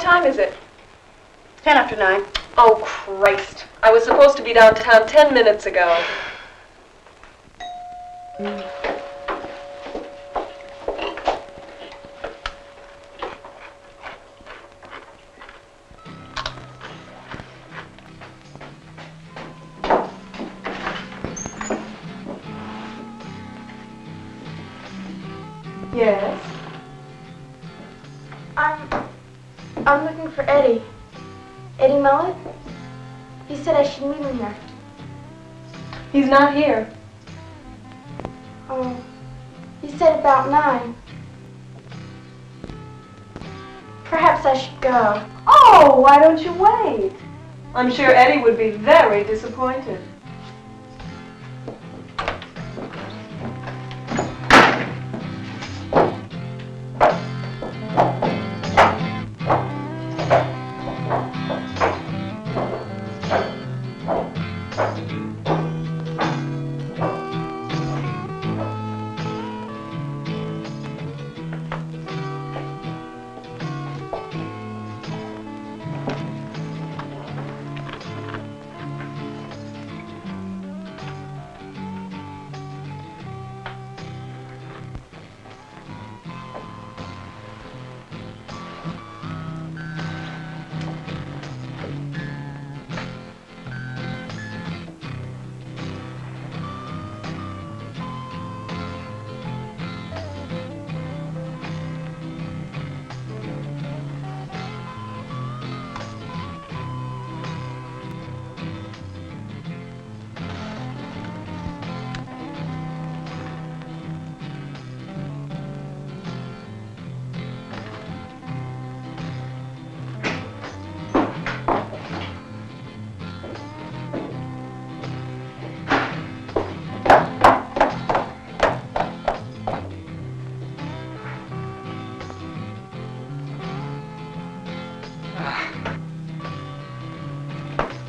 time is it? 10 after 9. Oh, Christ. I was supposed to be downtown 10 minutes ago. Yes? I'm looking for Eddie. Eddie Mullet? He said I should meet him here. He's not here. Oh, he said about 9. Perhaps I should go. Oh, why don't you wait? I'm sure Eddie would be very disappointed.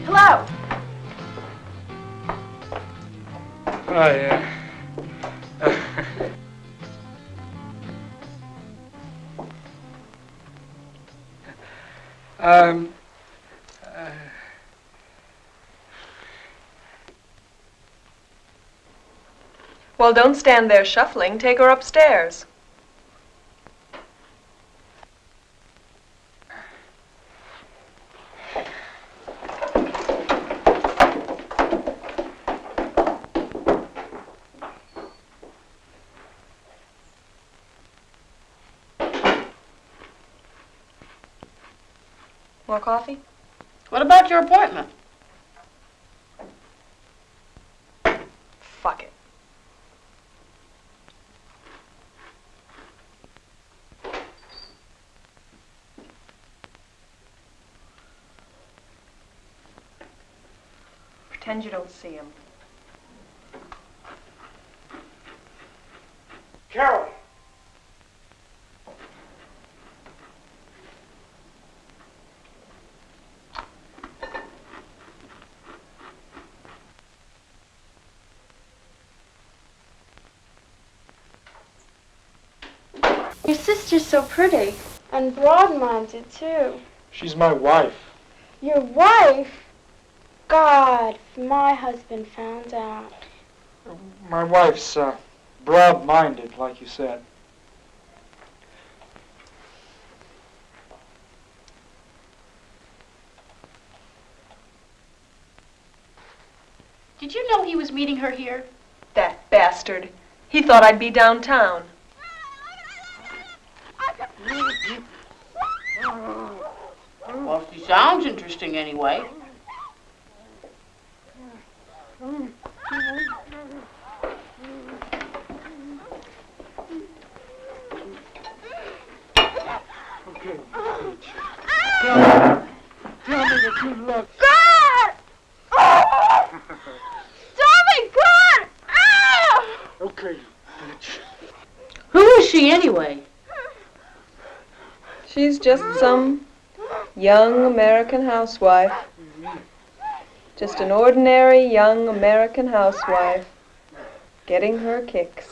Hello. Hi, Well, don't stand there shuffling. Take her upstairs. More coffee? What about your appointment? Fuck it. Pretend you don't see him. Carol! Your sister's so pretty. And broad-minded, too. She's my wife. Your wife? God, if my husband found out. My wife's, broad-minded, like you said. Did you know he was meeting her here? That bastard. He thought I'd be downtown. Well, she sounds interesting anyway. Okay, Fitch. Tell me that you love... God! Tommy, God! Ah! Okay, Fitch. Who is she anyway? She's just some young American housewife. Just an ordinary young American housewife getting her kicks.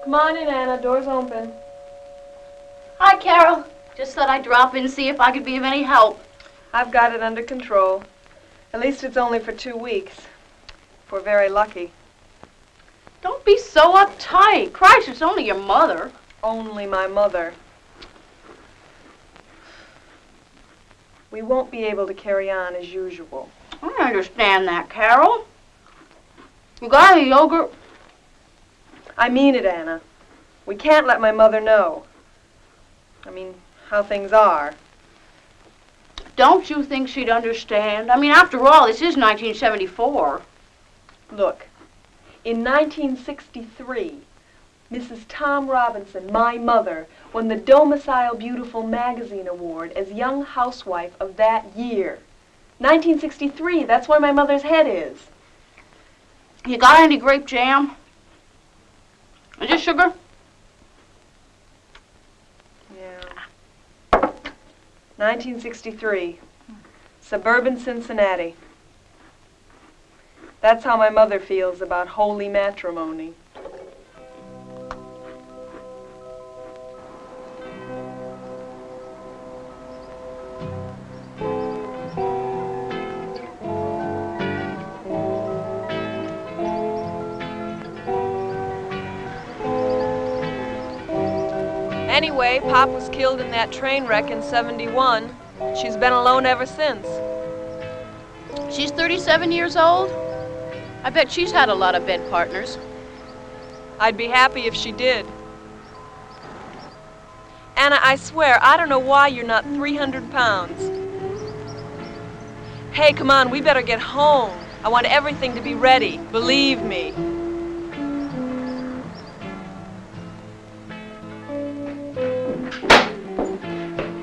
Come on in, Anna. Door's open. Hi, Carol. Just thought I'd drop in and see if I could be of any help. I've got it under control. At least it's only for 2 weeks. If we're very lucky. Don't be so uptight. Christ, it's only your mother. Only my mother. We won't be able to carry on as usual. I understand that, Carol. You got any yogurt? I mean it, Anna. We can't let my mother know. I mean, how things are. Don't you think she'd understand? I mean, after all, this is 1974. Look, in 1963, Mrs. Tom Robinson, my mother, won the Domicile Beautiful Magazine Award as Young Housewife of that year. 1963, that's where my mother's head is. You got any grape jam? Is it sugar? Yeah. 1963. Suburban Cincinnati. That's how my mother feels about holy matrimony. Anyway, Pop was killed in that train wreck in '71. She's been alone ever since. She's 37 years old? I bet she's had a lot of bed partners. I'd be happy if she did. Anna, I swear, I don't know why you're not 300 pounds. Hey, come on, we better get home. I want everything to be ready, believe me.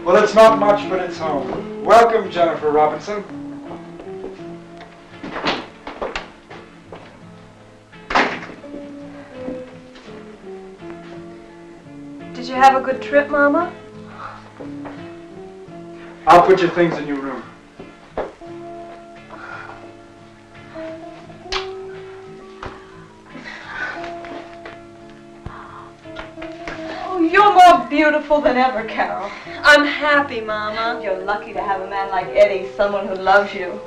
Well, it's not much, but it's home. Welcome, Jennifer Robinson. Did you have a good trip, Mama? I'll put your things in your room. Oh, you're more beautiful than ever, Carol. I'm happy, Mama. You're lucky to have a man like Eddie, someone who loves you.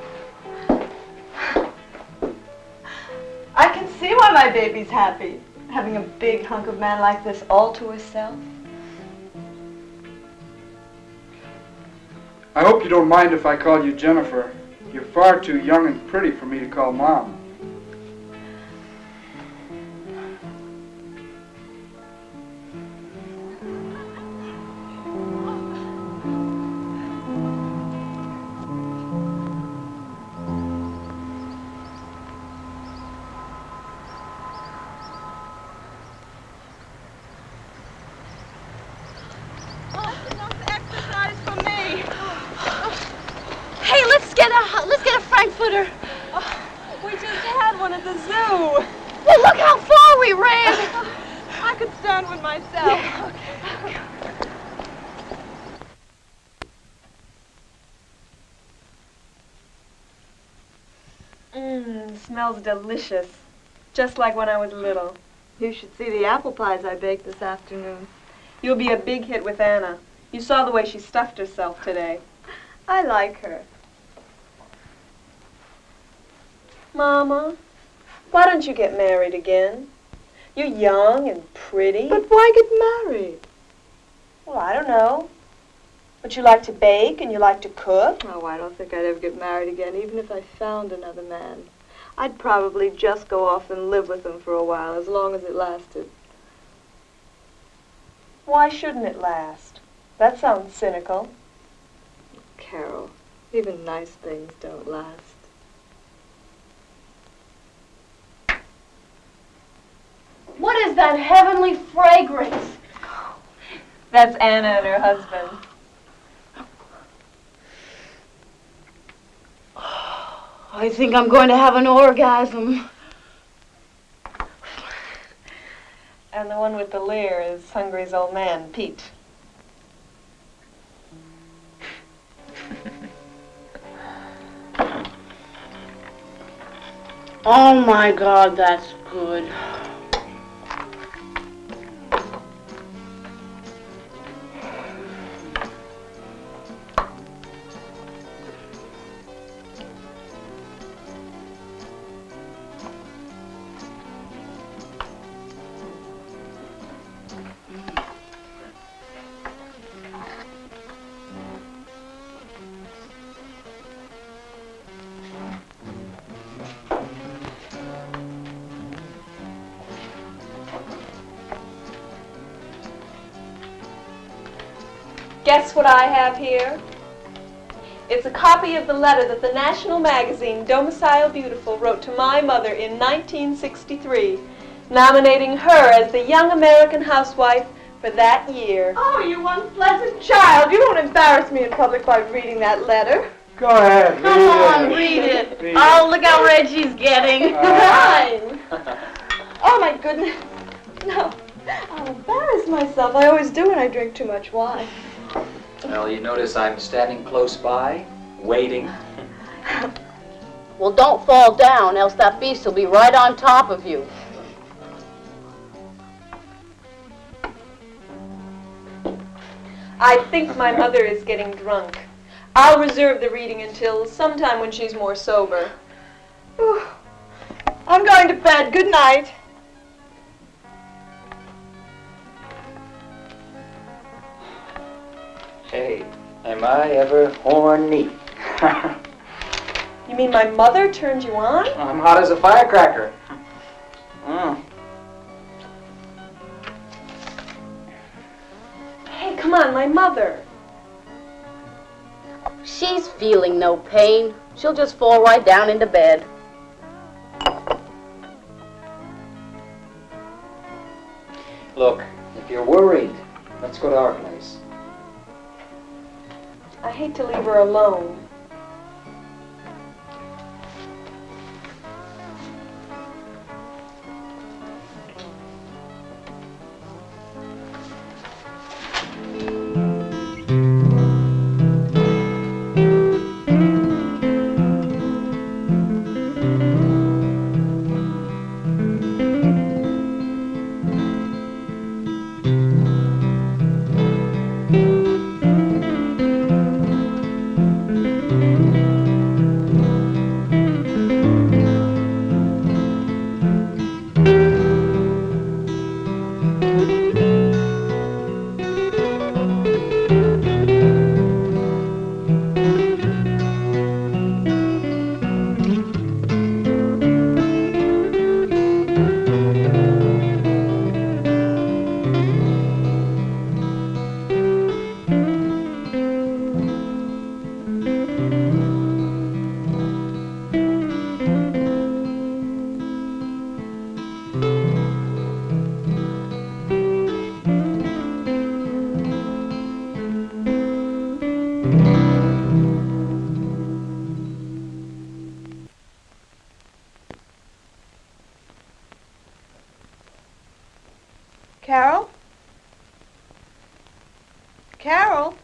I can see why my baby's happy, having a big hunk of man like this all to herself. I hope you don't mind if I call you Jennifer. You're far too young and pretty for me to call Mom. Let's get a Frankfurter. We just had one at the zoo. Well, look how far we ran. I could stand one myself. Smells delicious. Just like when I was little. You should see the apple pies I baked this afternoon. You'll be a big hit with Anna. You saw the way she stuffed herself today. I like her. Mama, why don't you get married again? You're young and pretty. But why get married? Well, I don't know. But you like to bake and you like to cook. Oh, I don't think I'd ever get married again, even if I found another man. I'd probably just go off and live with him for a while, as long as it lasted. Why shouldn't it last? That sounds cynical. Carol, even nice things don't last. What is that heavenly fragrance? That's Anna and her husband. I think I'm going to have an orgasm. And the one with the leer is Hungary's old man, Pete. Oh my God, that's good. Guess what I have here? It's a copy of the letter that the national magazine, Domicile Beautiful, wrote to my mother in 1963, nominating her as the young American housewife for that year. Oh, you unpleasant child. You don't embarrass me in public by reading that letter. Go ahead. Come on, read it. Oh, look how red she's getting. Fine. Oh, my goodness. No, I'll embarrass myself. I always do when I drink too much wine. Well, you notice I'm standing close by, waiting. Well, don't fall down, else that beast will be right on top of you. I think my mother is getting drunk. I'll reserve the reading until sometime when she's more sober. Whew. I'm going to bed. Good night. Hey, am I ever horny? You mean my mother turned you on? I'm hot as a firecracker. Mm. Hey, come on, my mother. She's feeling no pain. She'll just fall right down into bed. Look, if you're worried, let's go to our place. I hate to leave her alone. Carol? Carol?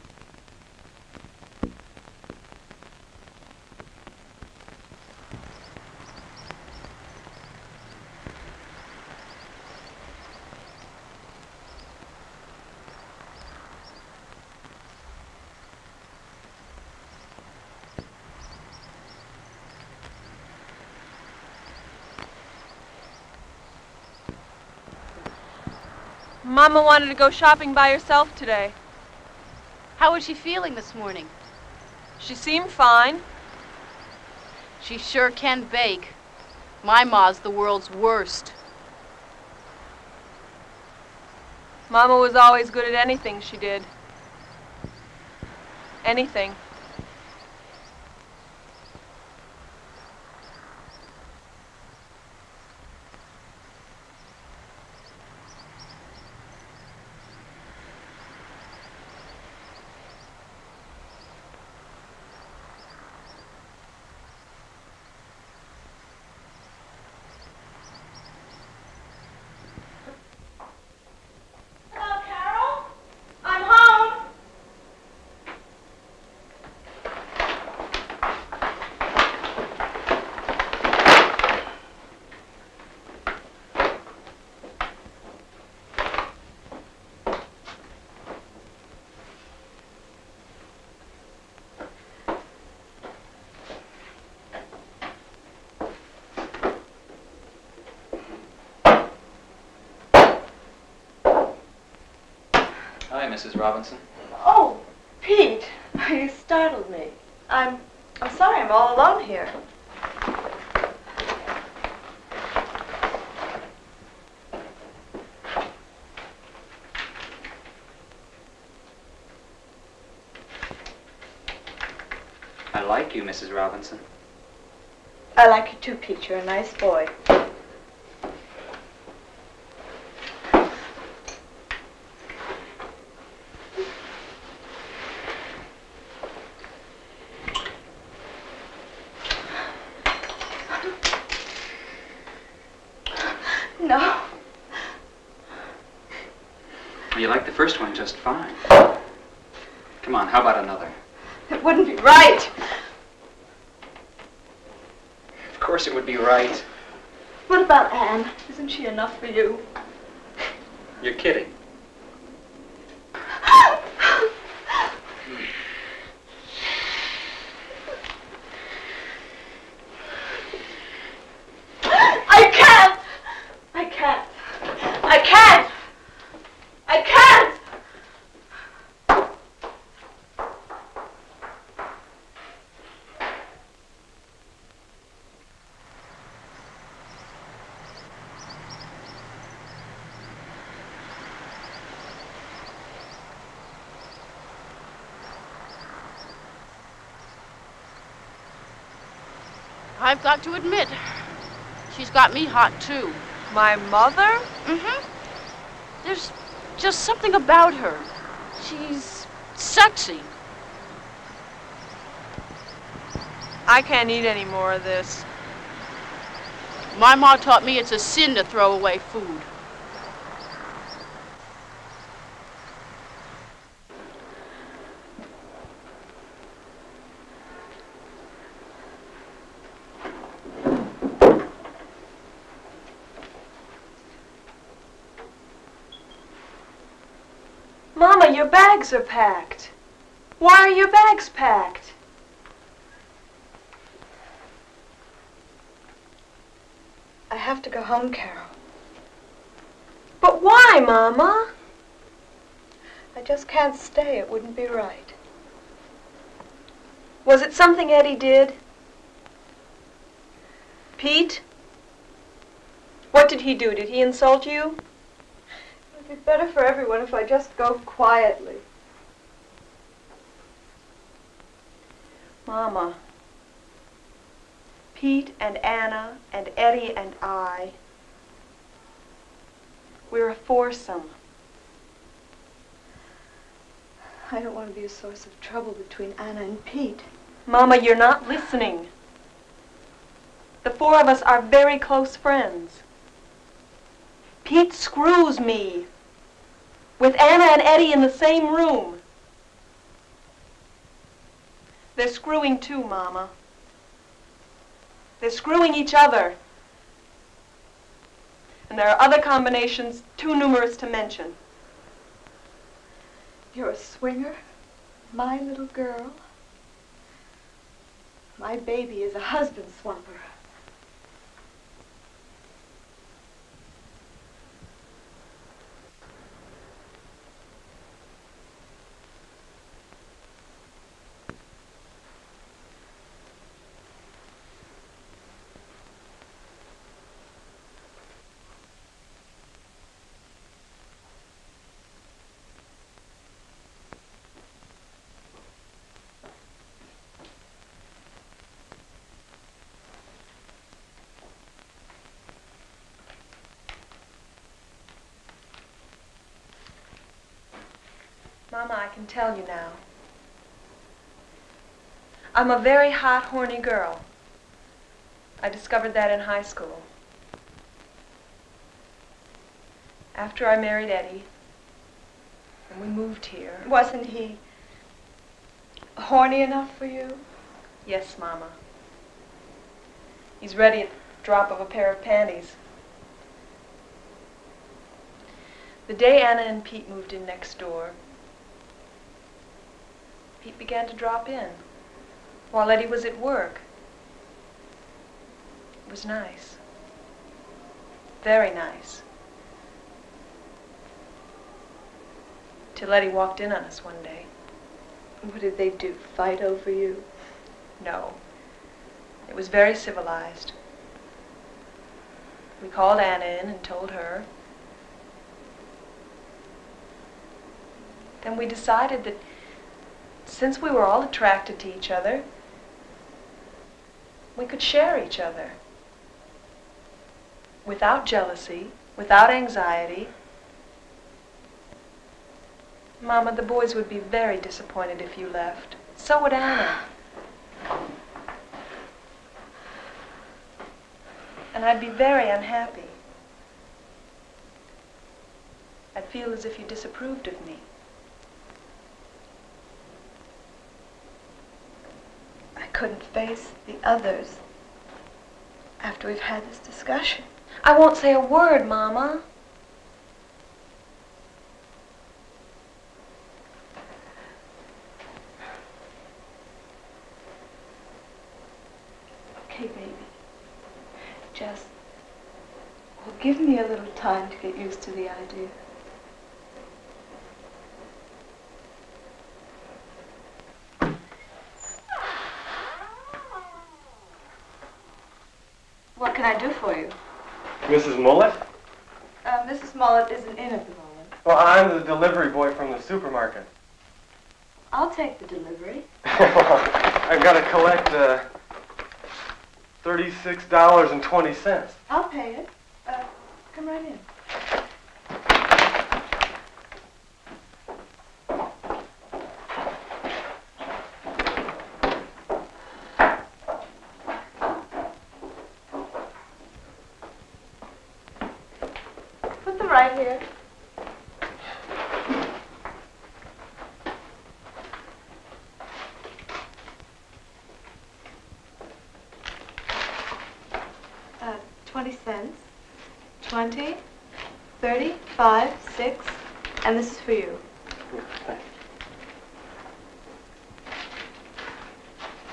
Mama wanted to go shopping by herself today. How was she feeling this morning? She seemed fine. She sure can bake. My ma's the world's worst. Mama was always good at anything she did. Anything. Hello, Carol? I'm home. Hi, Mrs. Robinson. Oh, Pete, you startled me. I'm sorry I'm all alone here. I like you, Mrs. Robinson. I like you too, Pete. You're a nice boy. No. You liked the first one just fine. Come on, how about another? It wouldn't be right. Of course it would be right. What about Anne? Isn't she enough for you? You're kidding. I can't! I can't! I can't! I can't! I've got to admit, she's got me hot, too. My mother? Mm-hmm. There's just something about her. She's sexy. I can't eat any more of this. My ma taught me it's a sin to throw away food. Mama, your bags are packed. Why are your bags packed? I have to go home, Carol. But why, Mama? I just can't stay. It wouldn't be right. Was it something Eddie did? Pete? What did he do? Did he insult you? It would be better for everyone if I just go quietly. Mama, Pete and Anna and Eddie and I, we're a foursome. I don't want to be a source of trouble between Anna and Pete. Mama, you're not listening. The four of us are very close friends. Pete screws me with Anna and Eddie in the same room. They're screwing too, Mama. They're screwing each other. And there are other combinations too numerous to mention. You're a swinger, my little girl. My baby is a husband swapper. Mama, I can tell you now. I'm a very hot, horny girl. I discovered that in high school. After I married Eddie, and we moved here. Wasn't he horny enough for you? Yes, Mama. He's ready at the drop of a pair of panties. The day Anna and Pete moved in next door, Pete began to drop in while Eddie was at work. It was nice. Very nice. Till Eddie walked in on us one day. What did they do, fight over you? No. It was very civilized. We called Anna in and told her. Then we decided that since we were all attracted to each other, We could share each other. Without jealousy, without anxiety. Mama, the boys would be very disappointed if you left. So would Anna. And I'd be very unhappy. I'd feel as if you disapproved of me. I couldn't face the others after we've had this discussion. I won't say a word, Mama. Okay, baby. Just, well, give me a little time to get used to the idea. What can I do for you? Mrs. Mullet? Mrs. Mullet isn't in at the moment. Well, I'm the delivery boy from the supermarket. I'll take the delivery. I've got to collect $36.20. I'll pay it. Come right in. Put them right here. Uh, 20 cents. 20, 30, 5, 6, and this is for you.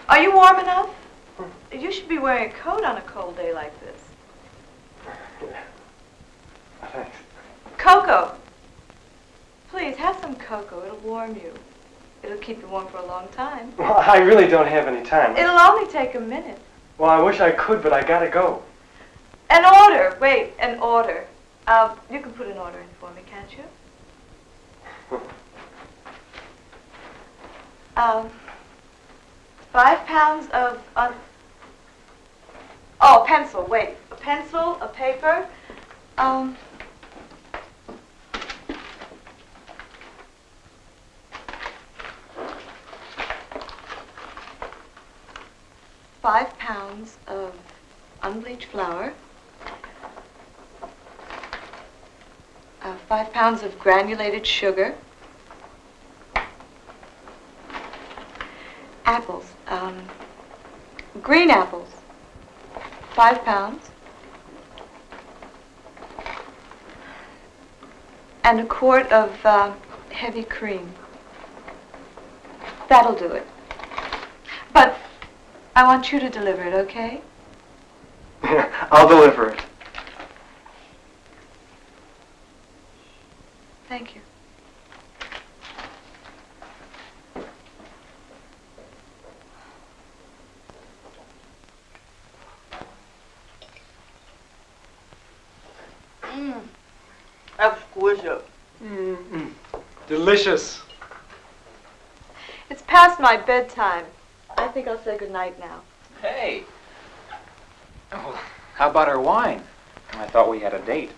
Are you warm enough? You should be wearing a coat on a cold day like this. Thanks. Cocoa. Please, have some cocoa. It'll warm you. It'll keep you warm for a long time. Well, I really don't have any time. It'll only take a minute. Well, I wish I could, but I gotta go. An order. Wait, an order. You can put an order in for me, can't you? 5 pounds of... Oh, a pencil. Wait. A pencil, a paper. 5 pounds of unbleached flour. 5 pounds of granulated sugar. Apples. Green apples. 5 pounds. And a quart of heavy cream. That'll do it. But I want you to deliver it, okay? I'll deliver it. Thank you. Exquisite. Delicious. It's past my bedtime. I think I'll say goodnight now. Hey. Oh, how about our wine? I thought we had a date.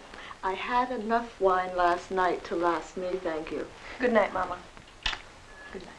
I had enough wine last night to last me, thank you. Good night, Mama. Good night.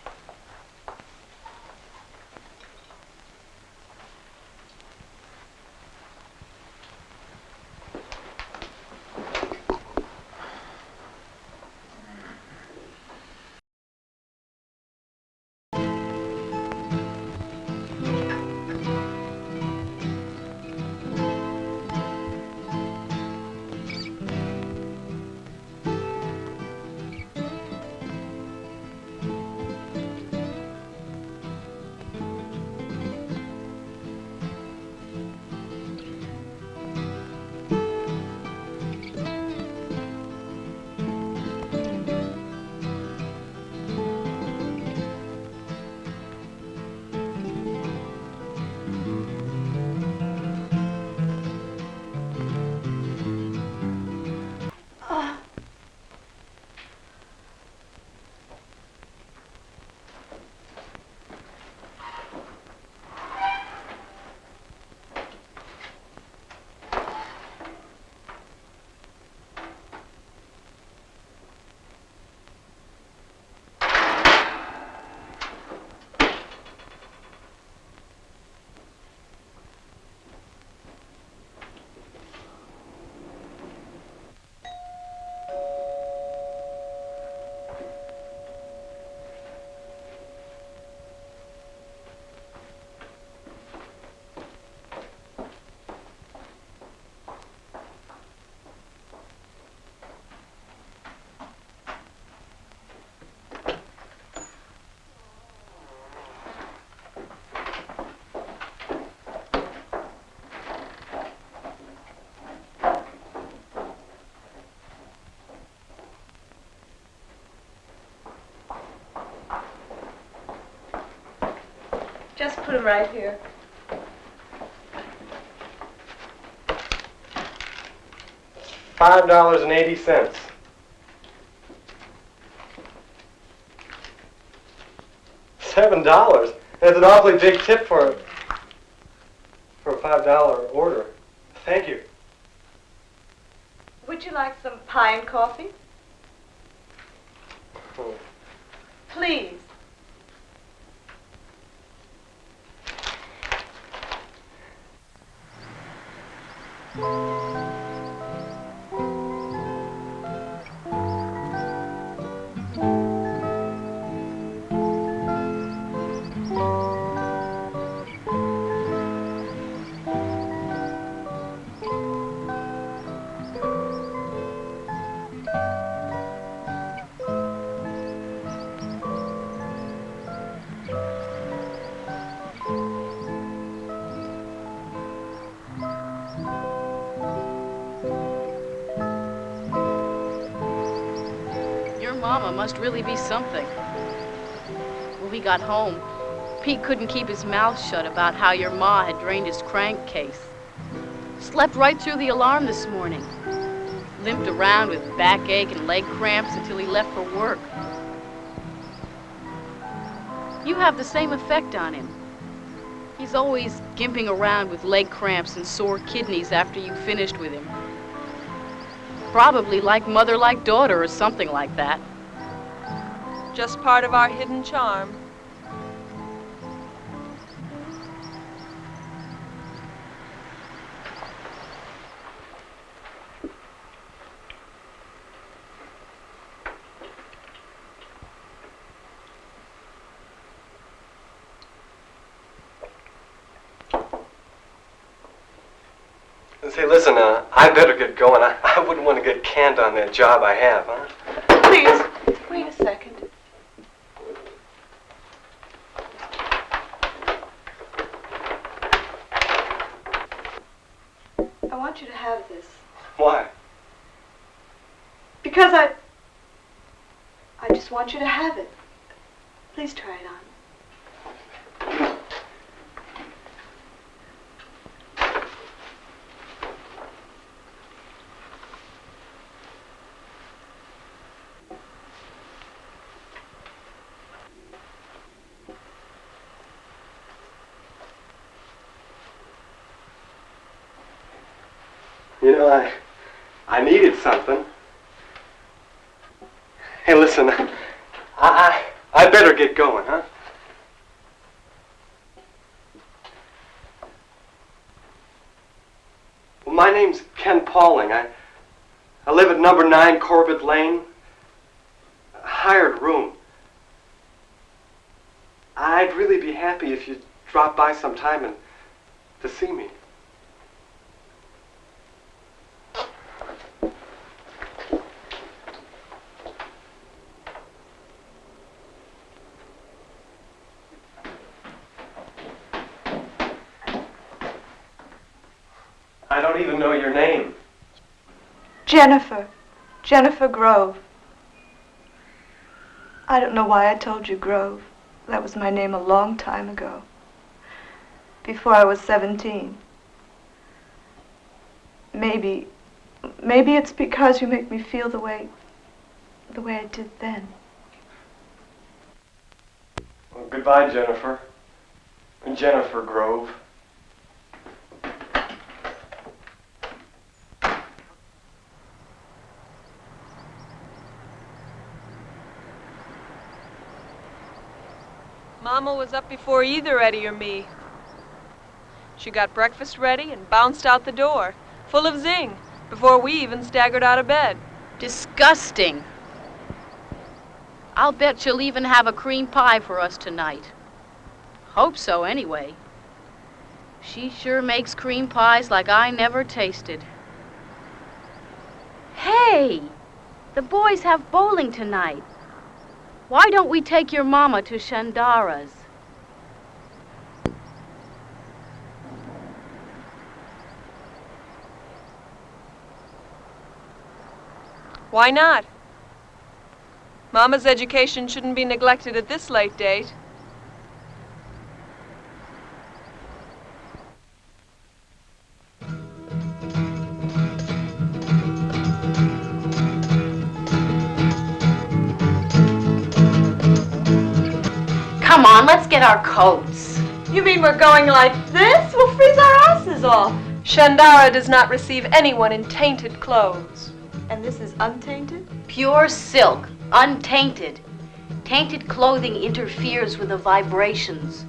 Just put them right here. $5.80. $7? That's an awfully big tip for a $5 order. Thank you. Would you like some pie and coffee? Oh. Please. Mama must really be something. When we got home, Pete couldn't keep his mouth shut about how your ma had drained his crankcase. Slept right through the alarm this morning. Limped around with backache and leg cramps until he left for work. You have the same effect on him. He's always gimping around with leg cramps and sore kidneys after you finished with him. Probably like mother like daughter or something like that. Just part of our hidden charm. Say, listen, I better get going. I wouldn't want to get canned on that job I have, huh? Please, wait a second. I want you to have this. Why? Because I just want you to have it. Please try it on. You know, I needed something. Hey, listen, I better get going, huh? Well, my name's Ken Pauling. I live at number 9 Corbett Lane. A hired room. I'd really be happy if you'd drop by sometime and to see me. I don't even know your name. Jennifer. Jennifer Grove. I don't know why I told you Grove. That was my name a long time ago. Before I was 17. Maybe it's because you make me feel the way I did then. Well, goodbye, Jennifer. And Jennifer Grove. Mama was up before either Eddie or me. She got breakfast ready and bounced out the door, full of zing, before we even staggered out of bed. Disgusting. I'll bet she'll even have a cream pie for us tonight. Hope so, anyway. She sure makes cream pies like I never tasted. Hey! The boys have bowling tonight. Why don't we take your mama to Shandara's? Why not? Mama's education shouldn't be neglected at this late date. on, let's get our coats. You mean we're going like this? We'll freeze our asses off. Shandara does not receive anyone in tainted clothes. And this is untainted? Pure silk, untainted. Tainted clothing interferes with the vibrations.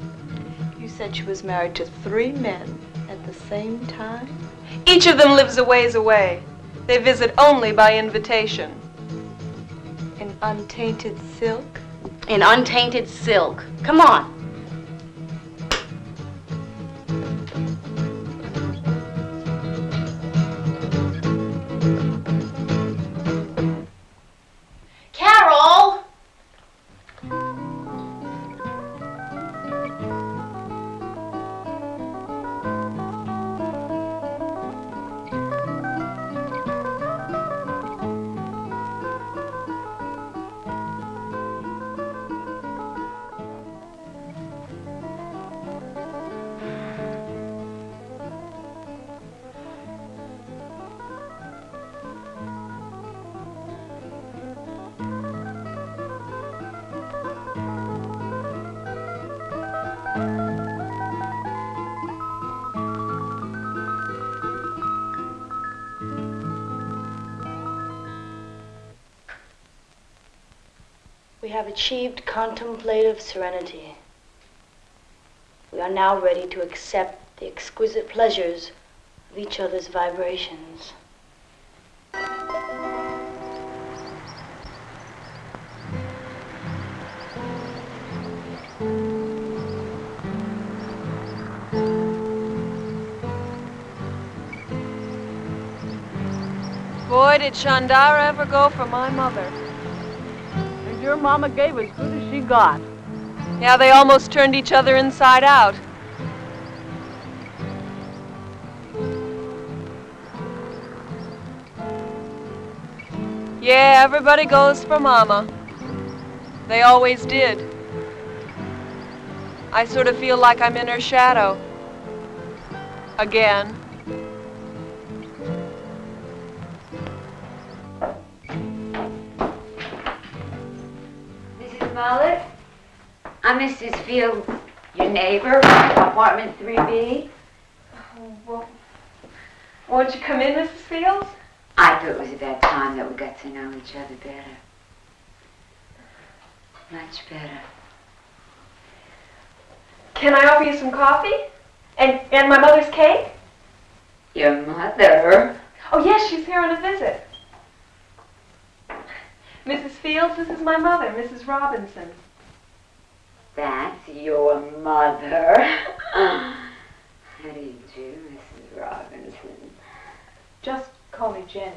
You said she was married to 3 men at the same time? Each of them lives a ways away. They visit only by invitation. In untainted silk? In untainted silk. Come on. Carol! We have achieved contemplative serenity. We are now ready to accept the exquisite pleasures of each other's vibrations. Boy, did Shandara ever go for my mother. Your mama gave as good as she got. Yeah, they almost turned each other inside out. Yeah, everybody goes for Mama. They always did. I sort of feel like I'm in her shadow. Again. Mullet? I'm Mrs. Fields, your neighbor, apartment 3B. Oh, well, won't you come in, Mrs. Fields? I thought it was about time that we got to know each other better. Much better. Can I offer you some coffee? And my mother's cake? Your mother? Oh, yes, she's here on a visit. Mrs. Fields, this is my mother, Mrs. Robinson. That's your mother. How do you do, Mrs. Robinson? Just call me Jenny.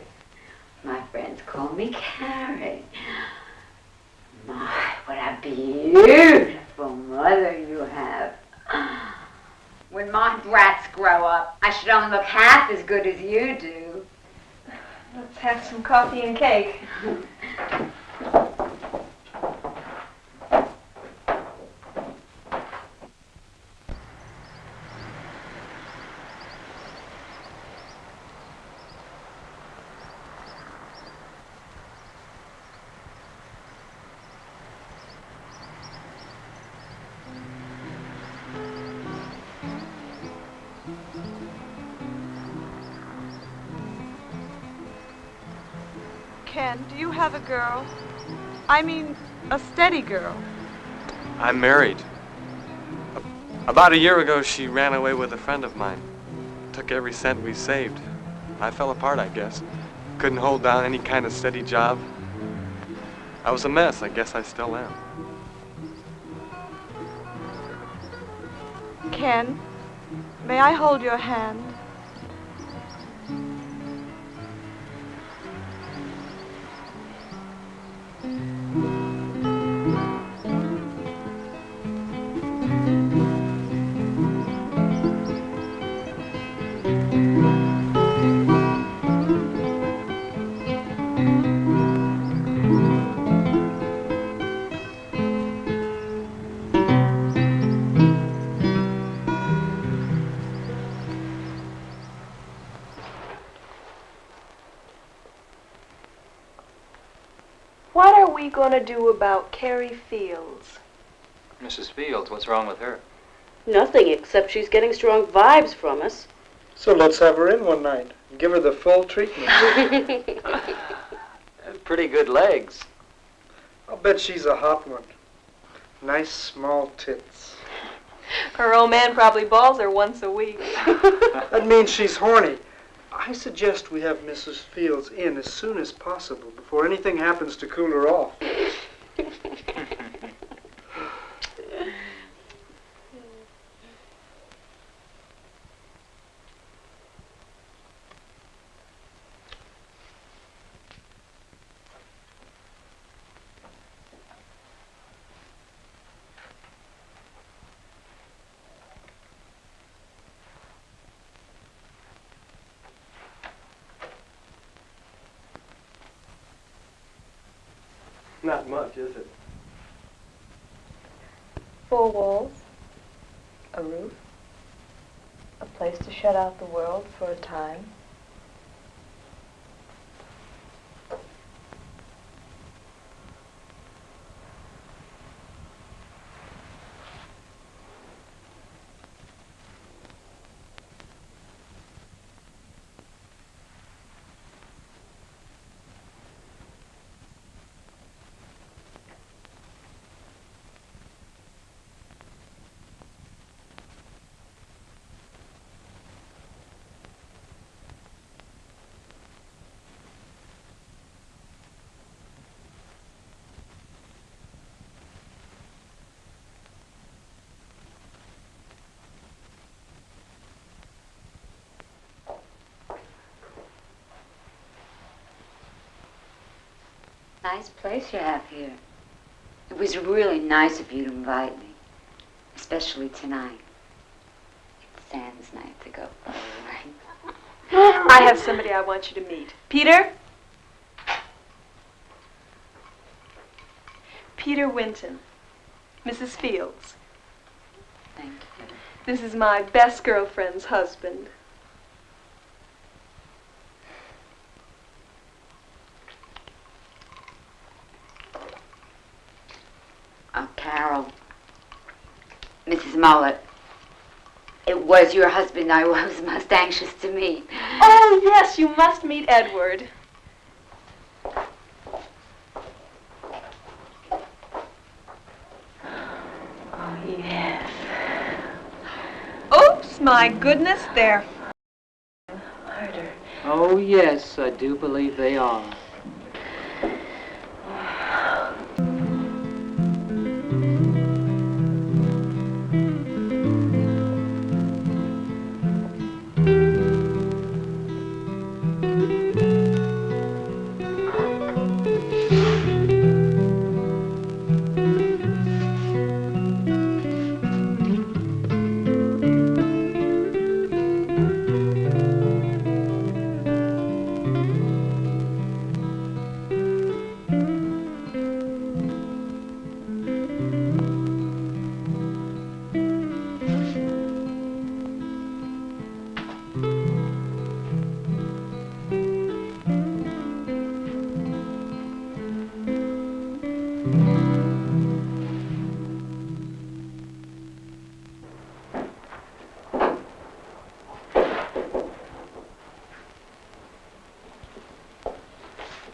My friends call me Carrie. My, what a beautiful mother you have. When my brats grow up, I should only look half as good as you do. Let's have some coffee and cake. Ken, do you have a girl? I mean, a steady girl. I'm married. About a year ago, she ran away with a friend of mine. Took every cent we saved. I fell apart, I guess. Couldn't hold down any kind of steady job. I was a mess. I guess I still am. Ken, may I hold your hand? What are we going to do about Carrie Fields? Mrs. Fields, what's wrong with her? Nothing, except she's getting strong vibes from us. So let's have her in one night and give her the full treatment. Pretty good legs. I'll bet she's a hot one. Nice small tits. Her old man probably balls her once a week. That means she's horny. I suggest we have Mrs. Fields in as soon as possible before anything happens to cool her off. Not much, is it? 4 walls, a roof, a place to shut out the world for a time. Nice place you have here. It was really nice of you to invite me, especially tonight. It's Sam's night to go for, right? I have somebody I want you to meet. Peter? Peter Winton. Mrs. Fields. Thank you. This is my best girlfriend's husband. Oh, Carol. Mrs. Mullet. It was your husband I was most anxious to meet. Oh, yes, you must meet Edward. Oh, yes. Oops, my goodness, they're Harder. Oh, yes, I do believe they are.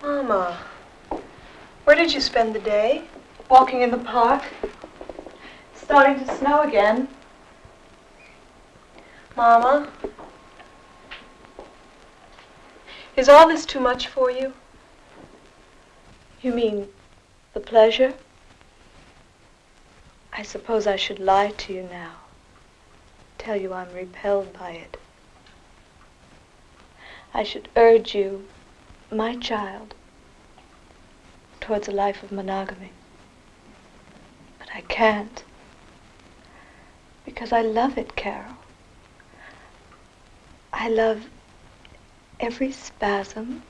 Mama, where did you spend the day? Walking in the park. Starting to snow again. Mama, is all this too much for you? You mean the pleasure? I suppose I should lie to you now. Tell you I'm repelled by it. I should urge you, my child, towards a life of monogamy. But I can't. Because I love it, Carol. I love every spasm,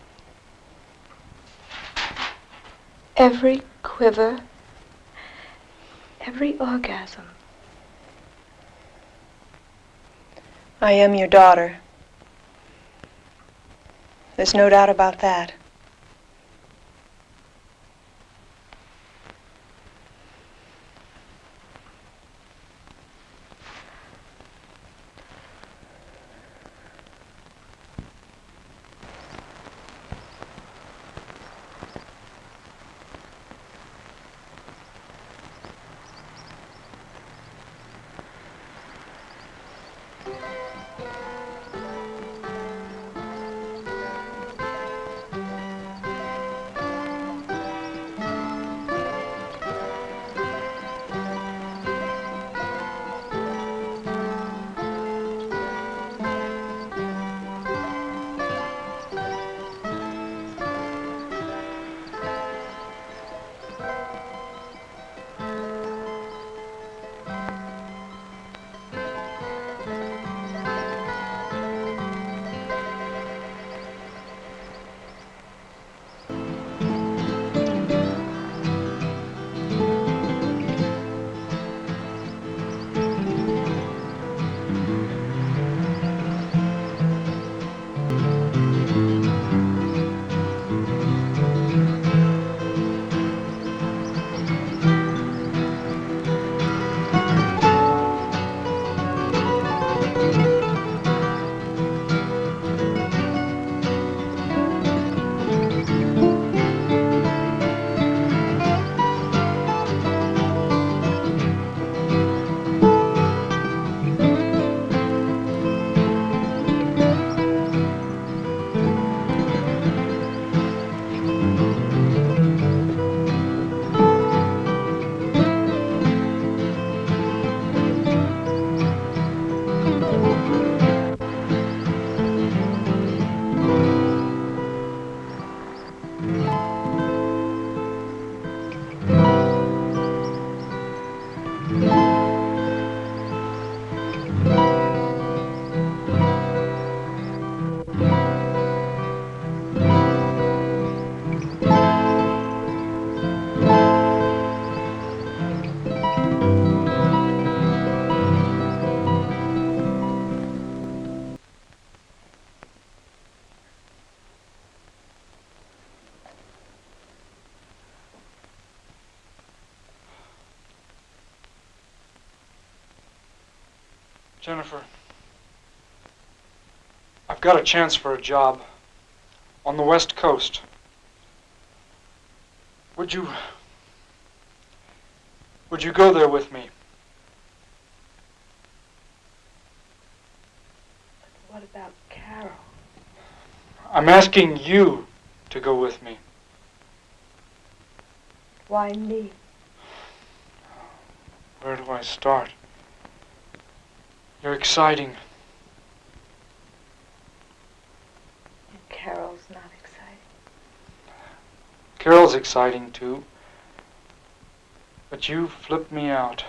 every quiver, every orgasm. I am your daughter. There's no doubt about that. Jennifer, I've got a chance for a job on the West Coast. Would you go there with me? What about Carol? I'm asking you to go with me. Why me? Where do I start? You're exciting. And Carol's not exciting. Carol's exciting too. But you flipped me out.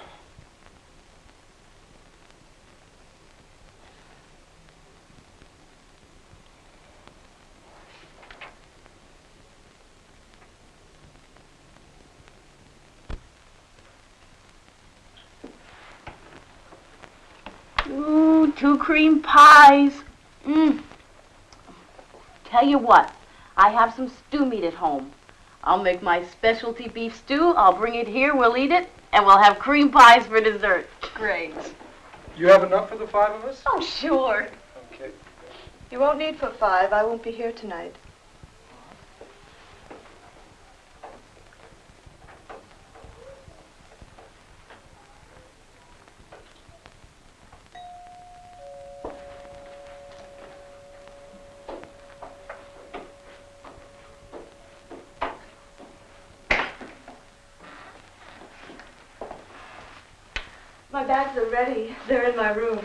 Ooh, 2 cream pies. Tell you what, I have some stew meat at home. I'll make my specialty beef stew. I'll bring it here, we'll eat it, and we'll have cream pies for dessert. Great. You have enough for the 5 of us? Oh, sure. Okay. You won't need for 5. I won't be here tonight. My bags are ready. They're in my room.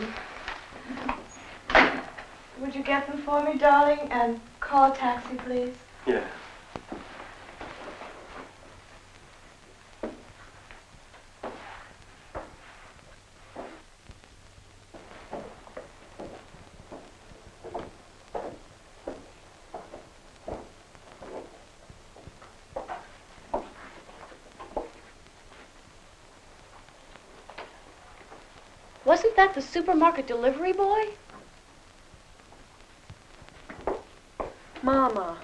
Would you get them for me, darling? And call a taxi, please? Yeah. Wasn't that the supermarket delivery boy? Mama,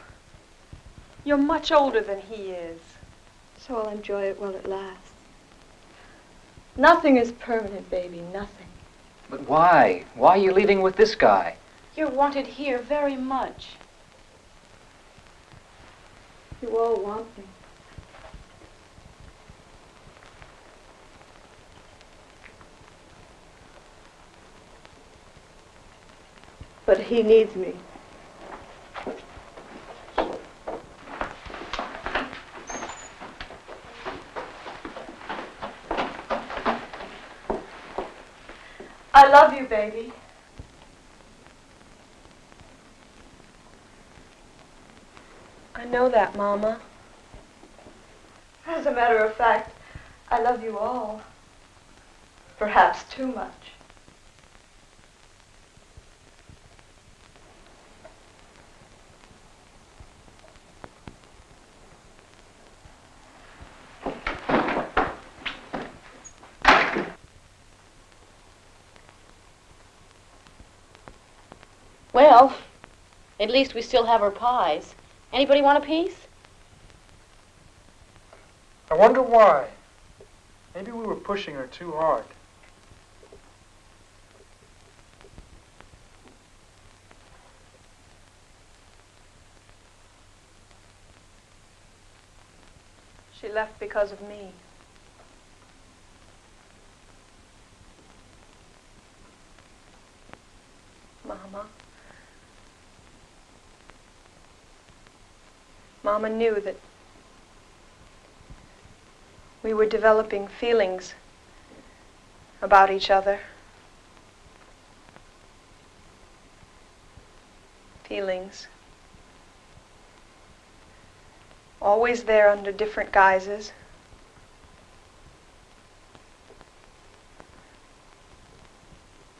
you're much older than he is. So I'll enjoy it while it lasts. Nothing is permanent, baby, nothing. But why? Why are you leaving with this guy? You're wanted here very much. You all want me. But he needs me. I love you, baby. I know that, Mama. As a matter of fact, I love you all. Perhaps too much. Well, at least we still have our pies. Anybody want a piece? I wonder why. Maybe we were pushing her too hard. She left because of me. Mama. Mama knew that we were developing feelings about each other. Feelings. Always there under different guises.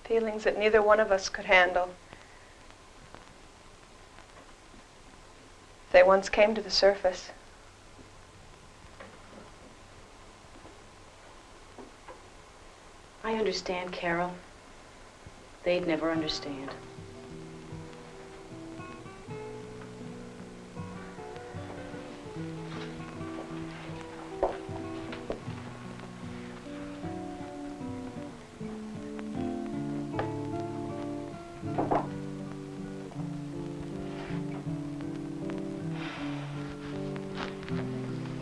Feelings that neither one of us could handle. They once came to the surface. I understand, Carol. They'd never understand.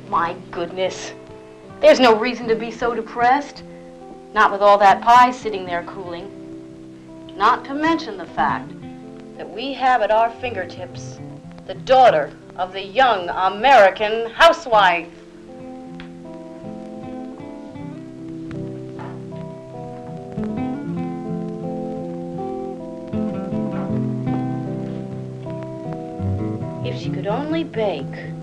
My goodness. There's no reason to be so depressed. Not with all that pie sitting there cooling. Not to mention the fact that we have at our fingertips the daughter of the young American housewife. If she could only bake.